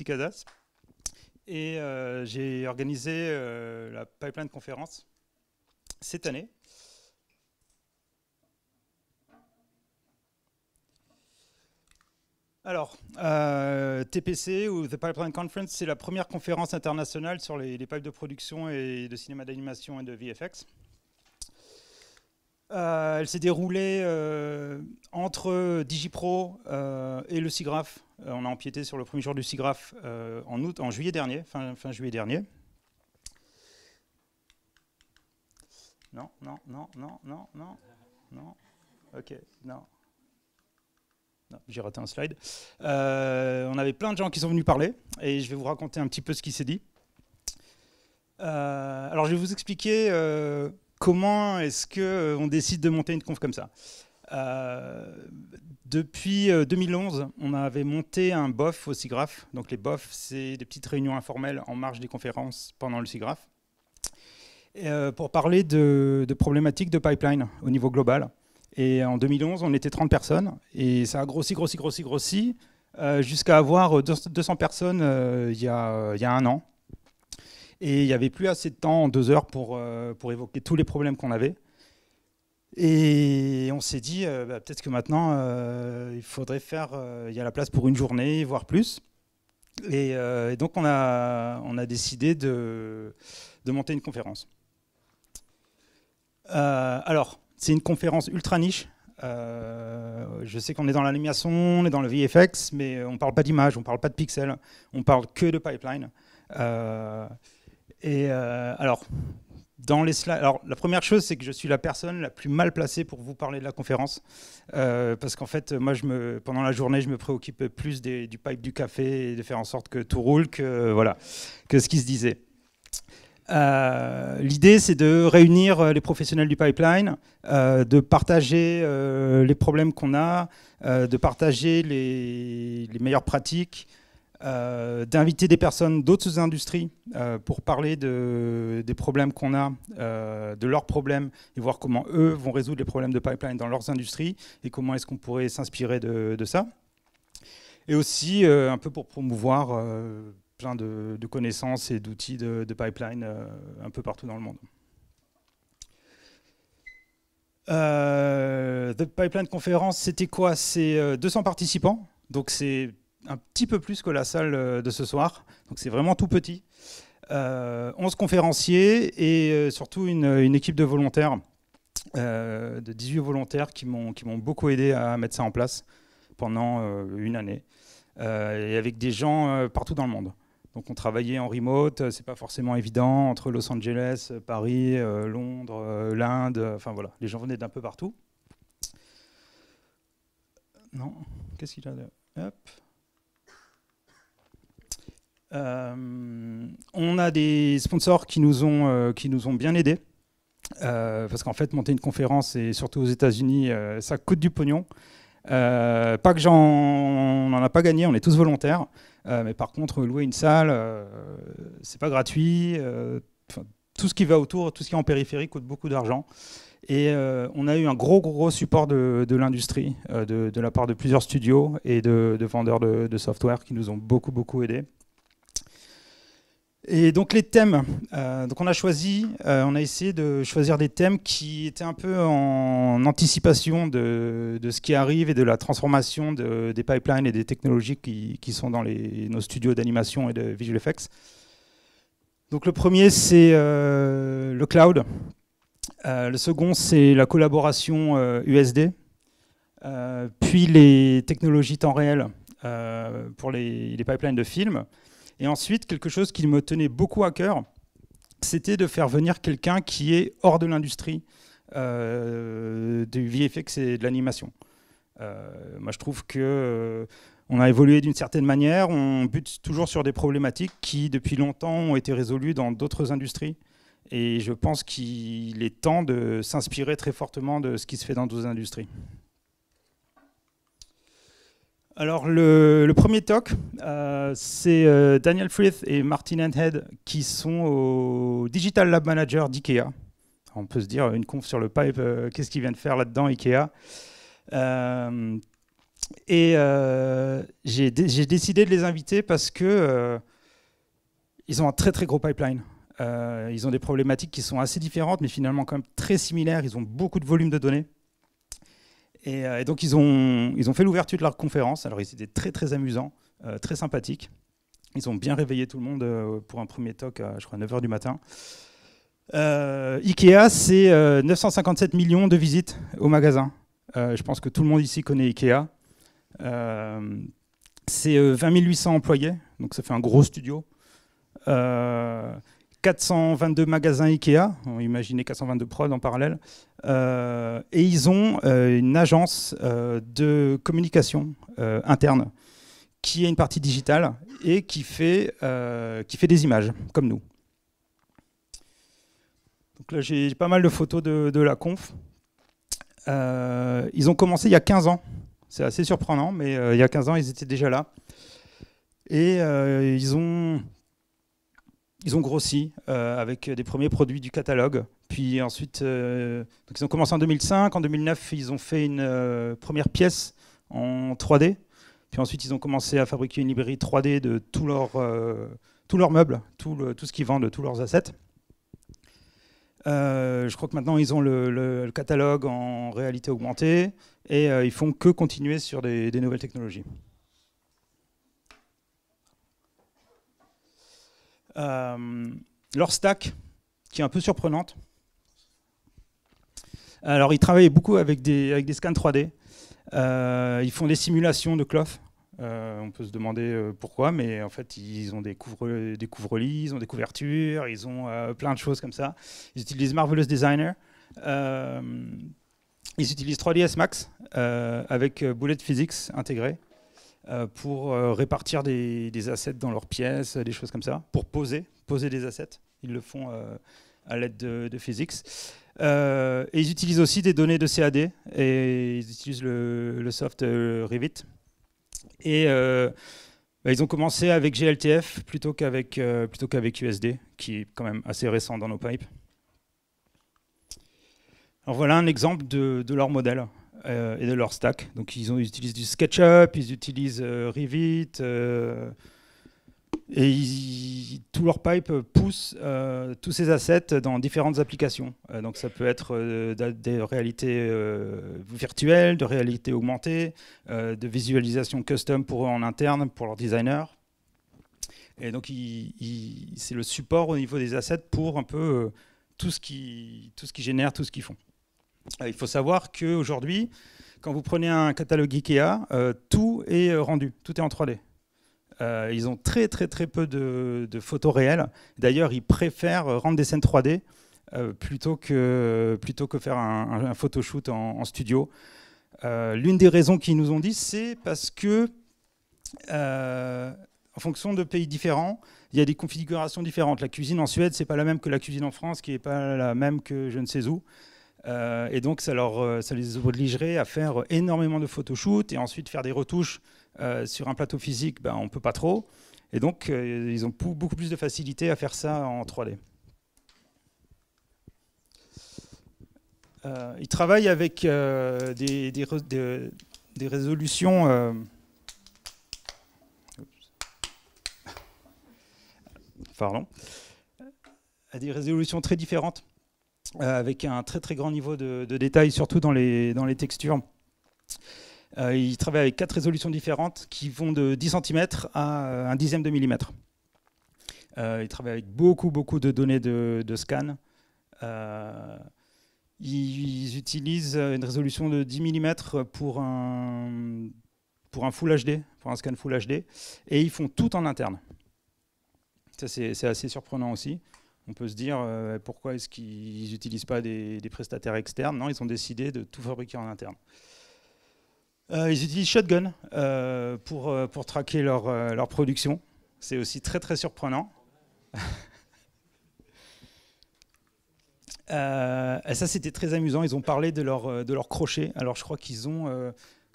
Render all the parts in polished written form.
Casas et j'ai organisé la Pipeline Conférence cette année. Alors, TPC ou The Pipeline Conference, c'est la première conférence internationale sur les pipes de production et de cinéma d'animation et de VFX. Elle s'est déroulée entre Digipro et le SIGGRAPH. On a empiété sur le premier jour du SIGGRAPH en juillet dernier, fin juillet dernier. Non. Ok, non. Non, j'ai raté un slide. On avait plein de gens qui sont venus parler et je vais vous raconter un petit peu ce qui s'est dit. Alors, je vais vous expliquer comment est-ce qu'on décide de monter une conf comme ça. Depuis 2011, on avait monté un BOF au SIGGRAPH. Donc les BOF, c'est des petites réunions informelles en marge des conférences pendant le SIGGRAPH. Pour parler de problématiques de pipeline au niveau global. Et en 2011, on était 30 personnes. Et ça a grossi, jusqu'à avoir 200 personnes il y a un an. Et il n'y avait plus assez de temps en 2 heures pour évoquer tous les problèmes qu'on avait. Et on s'est dit, peut-être que maintenant, il faudrait faire, il y a la place pour une journée, voire plus. Et donc, on a décidé de monter une conférence. Alors, c'est une conférence ultra niche. Je sais qu'on est dans l'animation, on est dans le VFX, mais on ne parle pas d'image, on ne parle pas de pixels, on parle que de pipeline. Alors, dans les slides, alors, la première chose, c'est que je suis la personne la plus mal placée pour vous parler de la conférence. Parce qu'en fait, moi, pendant la journée, je me préoccupe plus du pipe du café et de faire en sorte que tout roule que ce qui se disait. L'idée, c'est de réunir les professionnels du pipeline, de partager les problèmes qu'on a, de partager les meilleures pratiques, d'inviter des personnes d'autres industries pour parler des problèmes qu'on a, de leurs problèmes, et voir comment eux vont résoudre les problèmes de pipeline dans leurs industries, et comment est-ce qu'on pourrait s'inspirer de ça. Et aussi un peu pour promouvoir plein de connaissances et d'outils de pipeline un peu partout dans le monde. The Pipeline Conference, c'était quoi? C'est 200 participants, donc c'est un petit peu plus que la salle de ce soir, donc c'est vraiment tout petit. 11 conférenciers et surtout une équipe de volontaires, de 18 volontaires qui m'ont beaucoup aidé à mettre ça en place pendant une année, et avec des gens partout dans le monde. Donc on travaillait en remote, c'est pas forcément évident, entre Los Angeles, Paris, Londres, l'Inde, enfin voilà, les gens venaient d'un peu partout. Non, qu'est-ce qu'il a là? Hop. On a des sponsors qui nous ont bien aidés, parce qu'en fait, monter une conférence, et surtout aux États-Unis, ça coûte du pognon. Pas que on n'en a pas gagné, on est tous volontaires. Mais par contre, louer une salle, c'est pas gratuit. Tout ce qui va autour, tout ce qui est en périphérie coûte beaucoup d'argent. Et on a eu un gros support de l'industrie, de la part de plusieurs studios et de vendeurs de software qui nous ont beaucoup aidés. Et donc les thèmes, donc on a essayé de choisir des thèmes qui étaient un peu en anticipation de ce qui arrive et de la transformation des pipelines et des technologies qui sont dans nos studios d'animation et de visual effects. Donc le premier, c'est le cloud. Le second, c'est la collaboration USD. Puis les technologies temps réel pour les pipelines de films. Et ensuite, quelque chose qui me tenait beaucoup à cœur, c'était de faire venir quelqu'un qui est hors de l'industrie du VFX et de l'animation. Moi, je trouve qu'on a évolué d'une certaine manière, on bute toujours sur des problématiques qui, depuis longtemps, ont été résolues dans d'autres industries. Et je pense qu'il est temps de s'inspirer très fortement de ce qui se fait dans d'autres industries. Alors le premier talk, c'est Daniel Frith et Martin Endhead qui sont au Digital Lab Manager d'IKEA. On peut se dire une conf sur le pipe, qu'est-ce qu'ils viennent faire là-dedans IKEA. Et j'ai décidé de les inviter parce que ils ont un très très gros pipeline. Ils ont des problématiques qui sont assez différentes, mais finalement quand même très similaires. Ils ont beaucoup de volume de données. Et donc ils ont fait l'ouverture de leur conférence. Alors ils étaient très très amusants, très sympathiques. Ils ont bien réveillé tout le monde pour un premier talk à, je crois, 9 h du matin. Ikea, c'est 957 millions de visites au magasin. Je pense que tout le monde ici connaît Ikea. C'est 20 800 employés, donc ça fait un gros studio. 422 magasins Ikea, imaginez 422 prods en parallèle. Et ils ont une agence de communication interne qui est une partie digitale et qui fait des images, comme nous. Donc là, j'ai pas mal de photos de la conf. Ils ont commencé il y a 15 ans. C'est assez surprenant, mais il y a 15 ans, ils étaient déjà là. Et ils ont grossi avec des premiers produits du catalogue. Puis ensuite, donc ils ont commencé en 2005. En 2009, ils ont fait une première pièce en 3D. Puis ensuite, ils ont commencé à fabriquer une librairie 3D de tous leurs meubles, tout ce qu'ils vendent, tous leurs assets. Je crois que maintenant, ils ont le catalogue en réalité augmentée et ils font que continuer sur des nouvelles technologies. Leur stack, qui est un peu surprenante. Alors, ils travaillent beaucoup avec des scans 3D. Ils font des simulations de cloth. On peut se demander pourquoi, mais en fait, ils ont des couvre-lits, ils ont des couvertures, ils ont plein de choses comme ça. Ils utilisent Marvelous Designer. Ils utilisent 3ds Max avec Bullet Physics intégré pour répartir des assets dans leurs pièces, des choses comme ça, pour poser des assets. Ils le font à l'aide de Physics. Et ils utilisent aussi des données de CAD et ils utilisent le soft Revit. Et ils ont commencé avec GLTF plutôt qu'avec USD, qui est quand même assez récent dans nos pipes. Alors voilà un exemple de leur modèle et de leur stack. Donc ils utilisent du SketchUp, ils utilisent Revit, et tout leur pipe pousse tous ces assets dans différentes applications. Donc ça peut être des réalités virtuelles, de réalité augmentée, de visualisation custom pour eux en interne, pour leurs designers. Et donc c'est le support au niveau des assets pour un peu tout ce qui génère, tout ce qu'ils font. Il faut savoir qu'aujourd'hui, quand vous prenez un catalogue Ikea, tout est rendu, tout est en 3D. Ils ont très peu de photos réelles. D'ailleurs, ils préfèrent rendre des scènes 3D plutôt que faire un photoshoot en studio. L'une des raisons qu'ils nous ont dit, c'est parce que en fonction de pays différents, il y a des configurations différentes. La cuisine en Suède, c'est pas la même que la cuisine en France, qui n'est pas la même que je ne sais où. Et donc, ça les obligerait à faire énormément de photoshoots et ensuite faire des retouches sur un plateau physique. On ne peut pas trop. Et donc, ils ont beaucoup plus de facilité à faire ça en 3D. Ils travaillent avec des résolutions... pardon. À des résolutions très différentes. Avec un très grand niveau de détail, surtout dans les textures. Ils travaillent avec 4 résolutions différentes qui vont de 10 cm à 1/10 de millimètre. Ils travaillent avec beaucoup de données de scan. Ils utilisent une résolution de 10 mm pour un Full HD, pour un scan Full HD, et ils font tout en interne. Ça, c'est assez surprenant aussi. On peut se dire pourquoi est-ce qu'ils n'utilisent pas des prestataires externes. Non, ils ont décidé de tout fabriquer en interne. Ils utilisent Shotgun pour traquer leur production. C'est aussi très surprenant. Et ça, c'était très amusant. Ils ont parlé de leur crochet. Alors, je crois qu'ils ont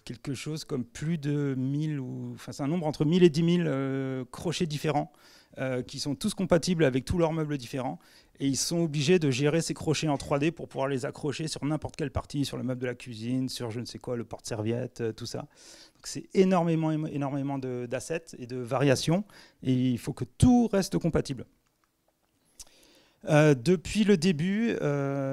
quelque chose comme plus de 1000, enfin c'est un nombre entre 1000 et 10 000 crochets différents qui sont tous compatibles avec tous leurs meubles différents. Et ils sont obligés de gérer ces crochets en 3D pour pouvoir les accrocher sur n'importe quelle partie, sur le meuble de la cuisine, sur je ne sais quoi, le porte-serviette, tout ça. Donc c'est énormément d'assets et de variations. Et il faut que tout reste compatible. Depuis le début,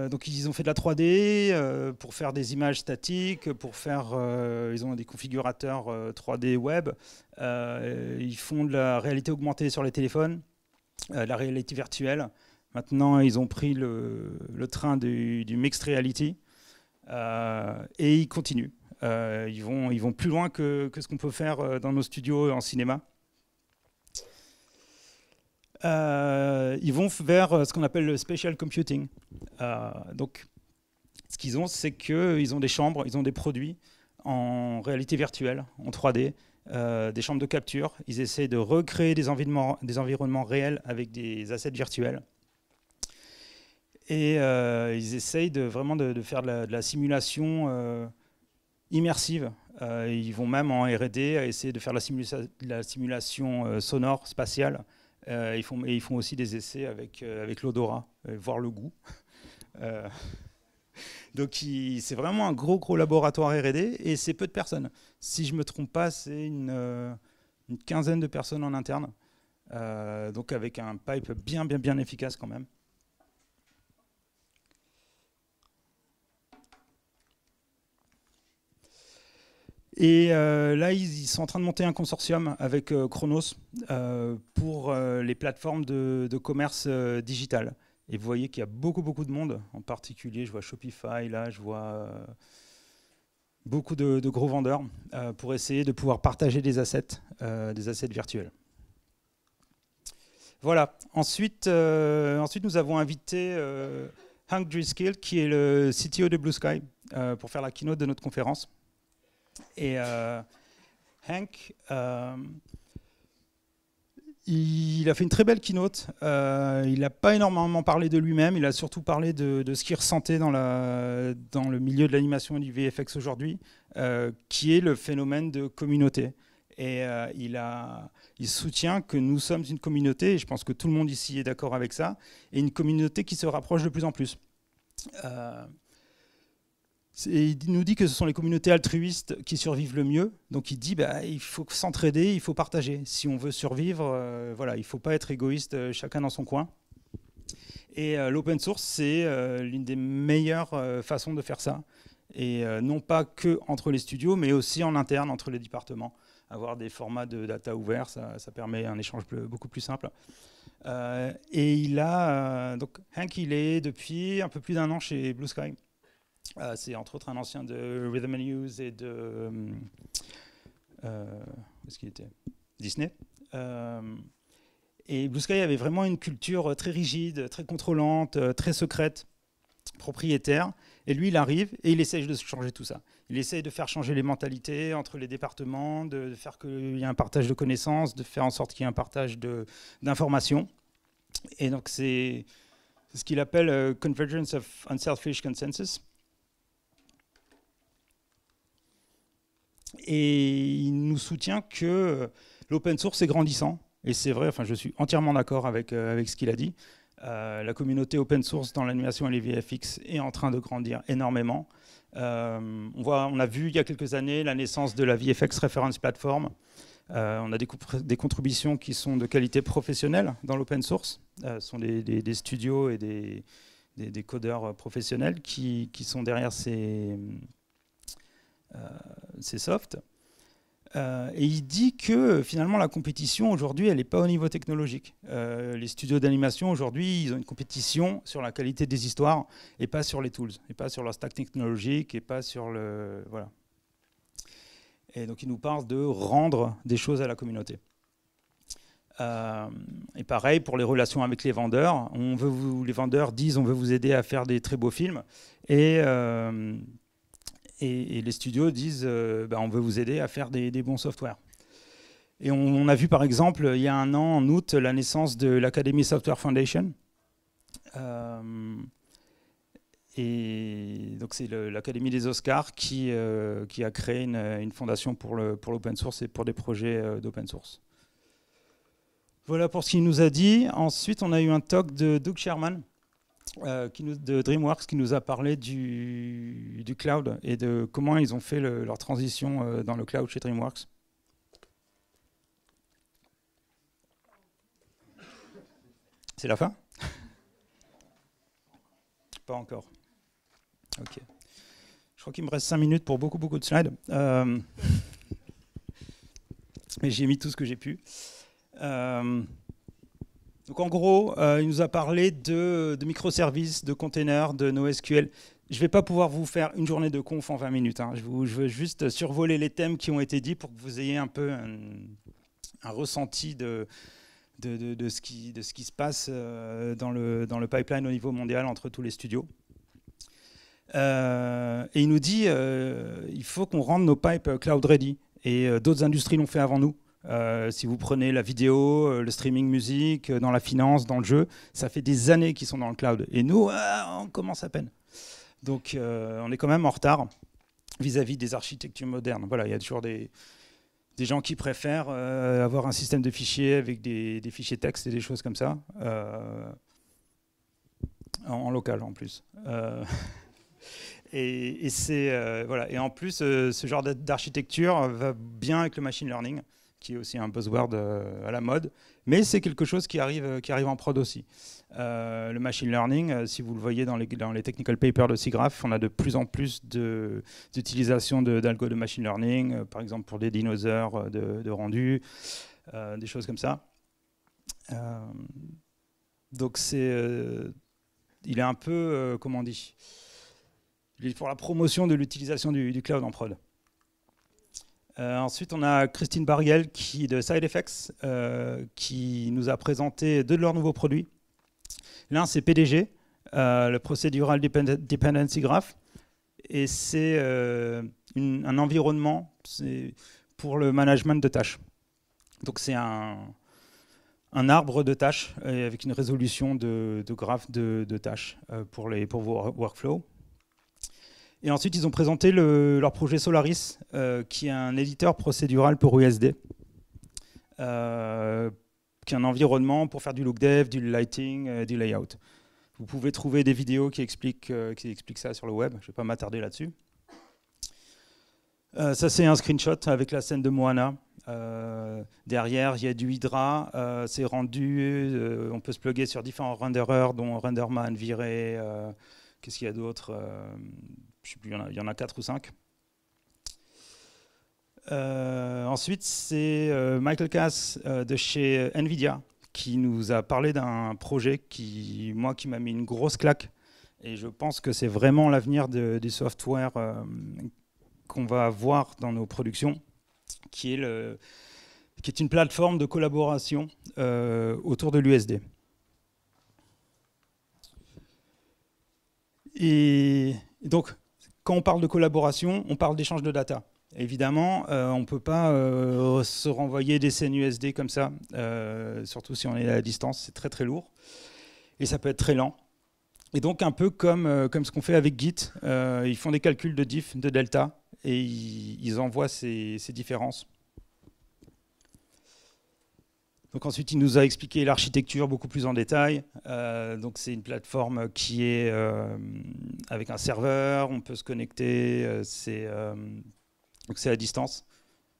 donc ils ont fait de la 3D pour faire des images statiques, ils ont des configurateurs 3D web, ils font de la réalité augmentée sur les téléphones, la réalité virtuelle. Maintenant, ils ont pris le train du mixed reality et ils continuent. Ils vont plus loin que ce qu'on peut faire dans nos studios en cinéma. Ils vont vers ce qu'on appelle le spatial computing. Donc, ce qu'ils ont, c'est qu'ils ont des chambres, ils ont des produits en réalité virtuelle, en 3D, des chambres de capture. Ils essaient de recréer des environnements réels avec des assets virtuels. Et ils essayent vraiment de faire de la simulation immersive. Ils vont même en R&D essayer de faire la simulation sonore, spatiale. Ils font aussi des essais avec l'odorat, voir le goût. Donc c'est vraiment un gros laboratoire R&D et c'est peu de personnes. Si je ne me trompe pas, c'est une quinzaine de personnes en interne. Donc avec un pipe bien efficace quand même. Et là, ils sont en train de monter un consortium avec Chronos pour les plateformes de commerce digital. Et vous voyez qu'il y a beaucoup de monde. En particulier, je vois Shopify, là, je vois beaucoup de gros vendeurs pour essayer de pouvoir partager des assets virtuels. Voilà. Ensuite, nous avons invité Hank Driscoll, qui est le CTO de Blue Sky, pour faire la keynote de notre conférence. Et Hank, il a fait une très belle keynote. Il n'a pas énormément parlé de lui-même, il a surtout parlé de ce qu'il ressentait dans le milieu de l'animation et du VFX aujourd'hui, qui est le phénomène de communauté. Et il soutient que nous sommes une communauté, et je pense que tout le monde ici est d'accord avec ça, et une communauté qui se rapproche de plus en plus. Il nous dit que ce sont les communautés altruistes qui survivent le mieux. Donc il dit il faut s'entraider, il faut partager. Si on veut survivre, voilà, il ne faut pas être égoïste, chacun dans son coin. Et l'open source, c'est l'une des meilleures façons de faire ça. Et non pas que entre les studios, mais aussi en interne, entre les départements. Avoir des formats de data ouverts, ça permet un échange beaucoup plus simple. Et donc Hank, il est depuis un peu plus d'1 an chez Blue Sky. C'est entre autres un ancien de Rhythm and News et de où est-ce qu'il était, Disney. Et Blue Sky avait vraiment une culture très rigide, très contrôlante, très secrète, propriétaire. Et lui, il arrive et il essaye de changer tout ça. Il essaye de faire changer les mentalités entre les départements, de faire qu'il y ait un partage de connaissances, de faire en sorte qu'il y ait un partage d'informations. Et donc c'est ce qu'il appelle Convergence of Unselfish Consensus. Et il nous soutient que l'open source est grandissant. Et c'est vrai, enfin, je suis entièrement d'accord avec ce qu'il a dit. La communauté open source dans l'animation et les VFX est en train de grandir énormément. On a vu il y a quelques années la naissance de la VFX Reference Platform. On a des contributions qui sont de qualité professionnelle dans l'open source. Ce sont des studios et des codeurs professionnels qui sont derrière ces softs. Et il dit que finalement la compétition aujourd'hui elle n'est pas au niveau technologique. Les studios d'animation aujourd'hui ils ont une compétition sur la qualité des histoires et pas sur les tools, et pas sur leur stack technologique et pas sur le... Voilà. Et donc il nous parle de rendre des choses à la communauté. Et pareil pour les relations avec les vendeurs. Les vendeurs disent on veut vous aider à faire des très beaux films et les studios disent on veut vous aider à faire des bons softwares. Et on a vu par exemple il y a 1 an, en août, la naissance de l'Academy Software Foundation. Et donc c'est l'Académie des Oscars qui a créé une fondation pour l'open source et pour des projets d'open source. Voilà pour ce qu'il nous a dit. Ensuite, on a eu un talk de Doug Sherman de DreamWorks qui nous a parlé du cloud et de comment ils ont fait leur transition dans le cloud chez DreamWorks. C'est la fin? Pas encore. Ok. Je crois qu'il me reste 5 minutes pour beaucoup de slides. Mais j'ai mis tout ce que j'ai pu. Donc en gros, il nous a parlé de microservices, de containers, de NoSQL. Je ne vais pas pouvoir vous faire une journée de conf en 20 minutes. Hein. Je veux juste survoler les thèmes qui ont été dits pour que vous ayez un peu un ressenti de ce qui se passe dans le pipeline au niveau mondial entre tous les studios. Et il nous dit il faut qu'on rende nos pipes cloud ready. Et d'autres industries l'ont fait avant nous. Si vous prenez la vidéo, le streaming musique, dans la finance, dans le jeu, ça fait des années qu'ils sont dans le cloud. Et nous, on commence à peine. Donc on est quand même en retard vis-à-vis des architectures modernes. Voilà, il y a toujours des gens qui préfèrent avoir un système de fichiers avec des fichiers texte et des choses comme ça, en local en plus. Et voilà. Et en plus, ce genre d'architecture va bien avec le machine learning, qui est aussi un buzzword à la mode, mais c'est quelque chose qui arrive en prod aussi. Le machine learning, si vous le voyez dans les technical papers de SIGGRAPH, on a de plus en plus d'utilisation d'algo de machine learning, par exemple pour des dinosaures de rendu, des choses comme ça. Donc il est un peu, comment on dit, il est pour la promotion de l'utilisation du cloud en prod. Ensuite, on a Christine Barriel de SideFX qui nous a présenté deux de leurs nouveaux produits. L'un, c'est PDG, le Procedural Dependency Graph, et c'est un environnement pour le management de tâches. Donc c'est un arbre de tâches avec une résolution de graphes de tâches pour vos workflows. Et ensuite, ils ont présenté leur projet Solaris, qui est un éditeur procédural pour USD, qui est un environnement pour faire du look dev, du lighting, du layout. Vous pouvez trouver des vidéos qui expliquent ça sur le web. Je ne vais pas m'attarder là-dessus. Ça, c'est un screenshot avec la scène de Moana. Derrière, il y a du Hydra. C'est rendu. On peut se plugger sur différents renderers, dont RenderMan, Viré. Qu'est-ce qu'il y a d'autre? Je sais plus, il y en a 4 ou 5. Ensuite, c'est Michael Cass de chez NVIDIA qui nous a parlé d'un projet qui m'a mis une grosse claque. Et je pense que c'est vraiment l'avenir du software qu'on va avoir dans nos productions, qui est une plateforme de collaboration autour de l'USD. Et donc, quand on parle de collaboration, on parle d'échange de data. Évidemment, on ne peut pas se renvoyer des scènes USD comme ça, surtout si on est à distance, c'est très très lourd. Et ça peut être très lent. Et donc, un peu comme ce qu'on fait avec Git, ils font des calculs de diff, de delta, et ils envoient ces différences. Donc ensuite, il nous a expliqué l'architecture beaucoup plus en détail. Donc c'est une plateforme qui est avec un serveur, on peut se connecter, donc c'est à distance.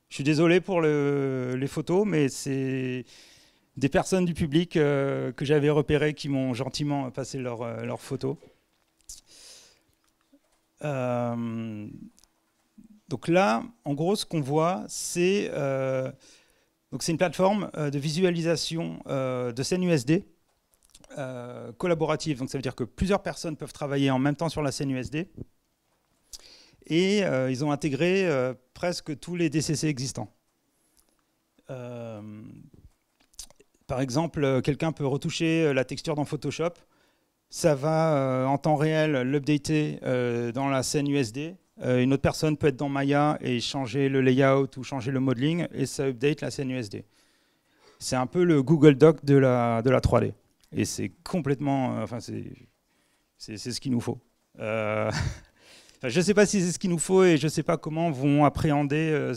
Je suis désolé pour les photos, mais c'est des personnes du public que j'avais repérées qui m'ont gentiment passé leurs photos. Donc là, en gros, ce qu'on voit, c'est une plateforme de visualisation de scène USD collaborative. Donc ça veut dire que plusieurs personnes peuvent travailler en même temps sur la scène USD. Et ils ont intégré presque tous les DCC existants. Par exemple, quelqu'un peut retoucher la texture dans Photoshop. Ça va en temps réel l'updater dans la scène USD. Une autre personne peut être dans Maya et changer le layout ou changer le modeling et ça update la scène USD. C'est un peu le Google Doc de la 3D. Et c'est complètement... enfin, c'est ce qu'il nous faut. Enfin, je ne sais pas si c'est ce qu'il nous faut et je ne sais pas comment vont appréhender,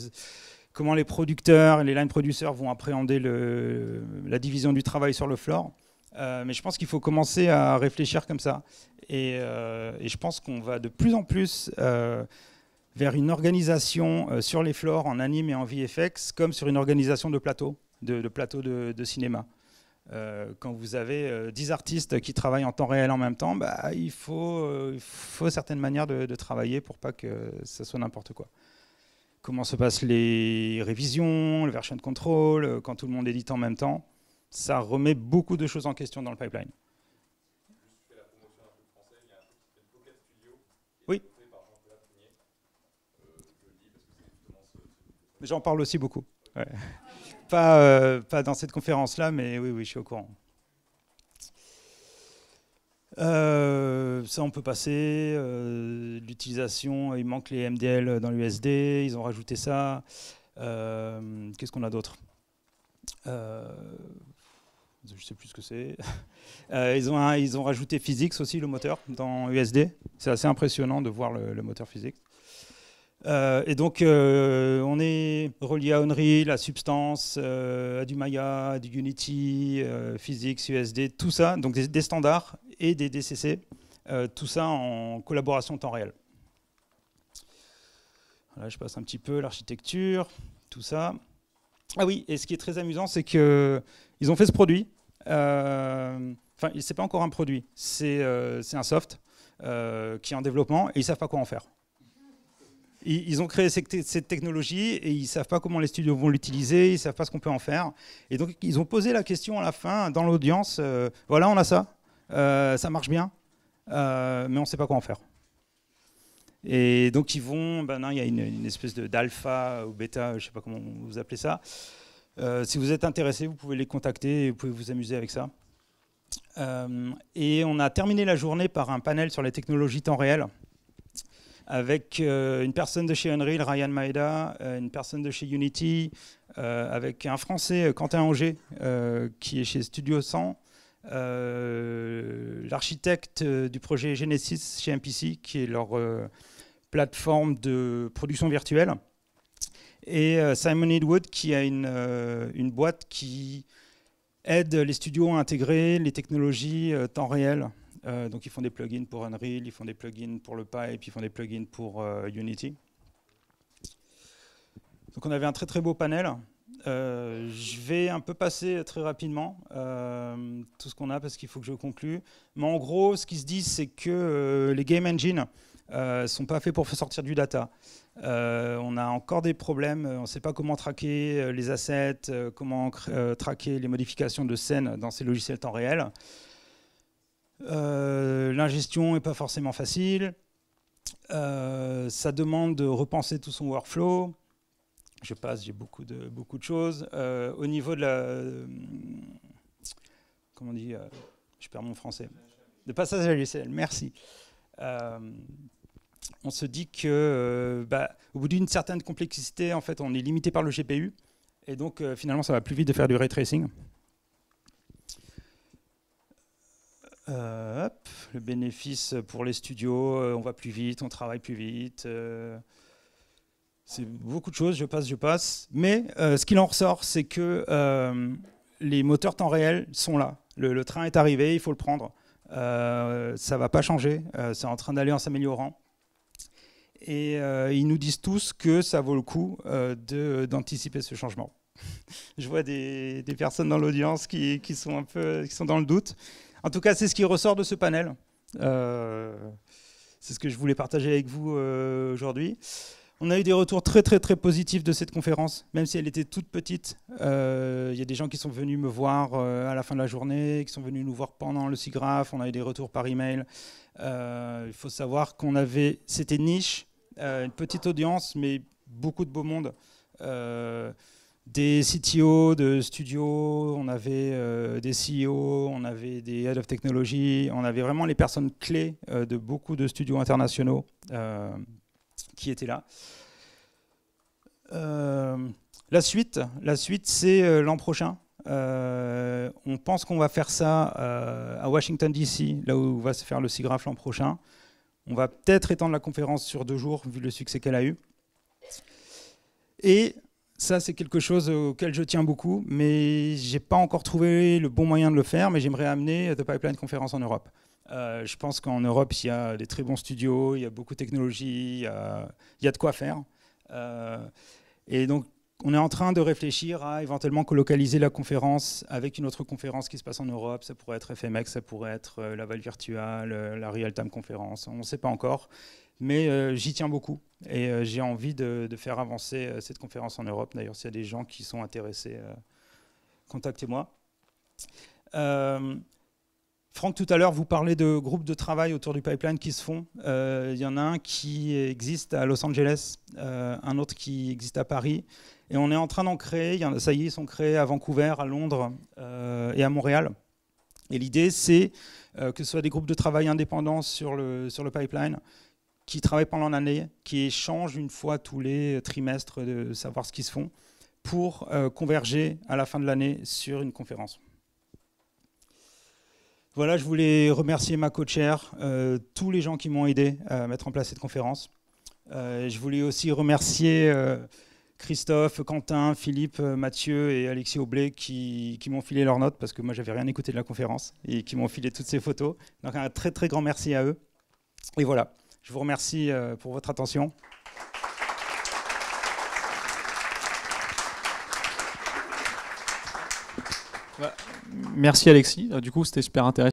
comment les producteurs et les line producers vont appréhender la division du travail sur le floor. Mais je pense qu'il faut commencer à réfléchir comme ça. Et je pense qu'on va de plus en plus vers une organisation sur les floors en anime et en VFX, comme sur une organisation de plateau, de cinéma. Quand vous avez 10 artistes qui travaillent en temps réel en même temps, bah, il faut certaines manières de travailler pour pas que ça soit n'importe quoi. Comment se passent les révisions, le version control, quand tout le monde édite en même temps, ça remet beaucoup de choses en question dans le pipeline. Oui. J'en parle aussi beaucoup. Ouais. Pas dans cette conférence-là, mais oui, je suis au courant. Ça, on peut passer. L'utilisation, il manque les MDL dans l'USD, ils ont rajouté ça. Qu'est-ce qu'on a d'autre? Je ne sais plus ce que c'est. Ils ont rajouté Physics aussi, le moteur, dans USD. C'est assez impressionnant de voir le moteur Physics. Et donc, on est relié à Unreal, à Substance, à du Maya, à du Unity, Physics, USD, tout ça, donc des standards et des DCC, tout ça en collaboration temps réel. Voilà, je passe un petit peu l'architecture, tout ça. Ah oui, et ce qui est très amusant, c'est qu'ils ont fait ce produit. Enfin, c'est pas encore un produit, c'est un soft qui est en développement et ils ne savent pas quoi en faire. Ils ont créé cette technologie et ils ne savent pas comment les studios vont l'utiliser, ils ne savent pas ce qu'on peut en faire. Et donc, ils ont posé la question à la fin, dans l'audience, voilà, on a ça, ça marche bien, mais on ne sait pas quoi en faire. Et donc, ils vont, ben non, il y a une espèce d'alpha ou bêta, je ne sais pas comment vous appelez ça. Si vous êtes intéressé, vous pouvez les contacter et vous pouvez vous amuser avec ça. Et on a terminé la journée par un panel sur les technologies temps réel, avec une personne de chez Unreal, Ryan Maeda, une personne de chez Unity, avec un Français, Quentin Auger, qui est chez Studio 100, l'architecte du projet Genesis chez MPC, qui est leur plateforme de production virtuelle, et Simon Edwood, qui a une boîte qui aide les studios à intégrer les technologies temps réel. Donc ils font des plugins pour Unreal, ils font des plugins pour le Pipe, ils font des plugins pour Unity. Donc on avait un très très beau panel. Je vais un peu passer très rapidement tout ce qu'on a parce qu'il faut que je conclue. Mais en gros, ce qui se dit, c'est que les game engines ne sont pas faits pour faire sortir du data. On a encore des problèmes, on ne sait pas comment traquer les assets, comment traquer les modifications de scène dans ces logiciels temps réel. L'ingestion n'est pas forcément facile. Ça demande de repenser tout son workflow. Je passe, j'ai beaucoup de choses. Au niveau de la... comment on dit je perds mon français. De passage à l'UCL, merci. On se dit que, au bout d'une certaine complexité, en fait, on est limité par le GPU. Et donc, finalement, ça va plus vite de faire du ray tracing. Le bénéfice pour les studios, on va plus vite, on travaille plus vite. C'est beaucoup de choses, je passe. Mais ce qu'il en ressort, c'est que les moteurs temps réel sont là. Le train est arrivé, il faut le prendre. Ça ne va pas changer, c'est en train d'aller en s'améliorant. Et ils nous disent tous que ça vaut le coup d'anticiper ce changement. Je vois des personnes dans l'audience qui sont dans le doute. En tout cas, c'est ce qui ressort de ce panel. C'est ce que je voulais partager avec vous aujourd'hui. On a eu des retours très très très positifs de cette conférence, même si elle était toute petite. Il y a des gens qui sont venus me voir à la fin de la journée, qui sont venus nous voir pendant le SIGGRAPH. On a eu des retours par email. Il faut savoir qu'on avait, c'était niche, une petite audience, mais beaucoup de beau monde. Des CTO de studios, on avait des CEO, on avait des Head of Technology, on avait vraiment les personnes clés de beaucoup de studios internationaux qui étaient là. La suite c'est l'an prochain. On pense qu'on va faire ça à Washington DC, là où va se faire le SIGGRAPH l'an prochain. On va peut-être étendre la conférence sur 2 jours, vu le succès qu'elle a eu. Et ça, c'est quelque chose auquel je tiens beaucoup, mais je n'ai pas encore trouvé le bon moyen de le faire, mais j'aimerais amener The Pipeline Conference en Europe. Je pense qu'en Europe, il y a des très bons studios, il y a beaucoup de technologies, il y a de quoi faire. Et donc, on est en train de réfléchir à éventuellement colocaliser la conférence avec une autre conférence qui se passe en Europe. Ça pourrait être FMX, ça pourrait être la Val Virtual, la Real Time Conférence. On ne sait pas encore, mais j'y tiens beaucoup. Et j'ai envie de faire avancer cette conférence en Europe. D'ailleurs, s'il y a des gens qui sont intéressés, contactez-moi. Franck, tout à l'heure, vous parlez de groupes de travail autour du pipeline qui se font. Il y en a un qui existe à Los Angeles, un autre qui existe à Paris. Et on est en train d'en créer, ça y est, ils sont créés à Vancouver, à Londres et à Montréal. Et l'idée, c'est que ce soit des groupes de travail indépendants sur le pipeline, qui travaillent pendant l'année, qui échangent une fois tous les trimestres de savoir ce qu'ils se font, pour converger à la fin de l'année sur une conférence. Voilà, je voulais remercier ma co-chair, tous les gens qui m'ont aidé à mettre en place cette conférence. Je voulais aussi remercier Christophe, Quentin, Philippe, Mathieu et Alexis Aublé qui m'ont filé leurs notes parce que moi j'avais rien écouté de la conférence et qui m'ont filé toutes ces photos. Donc un très très grand merci à eux. Et voilà, je vous remercie pour votre attention. Merci Alexis, du coup c'était super intéressant.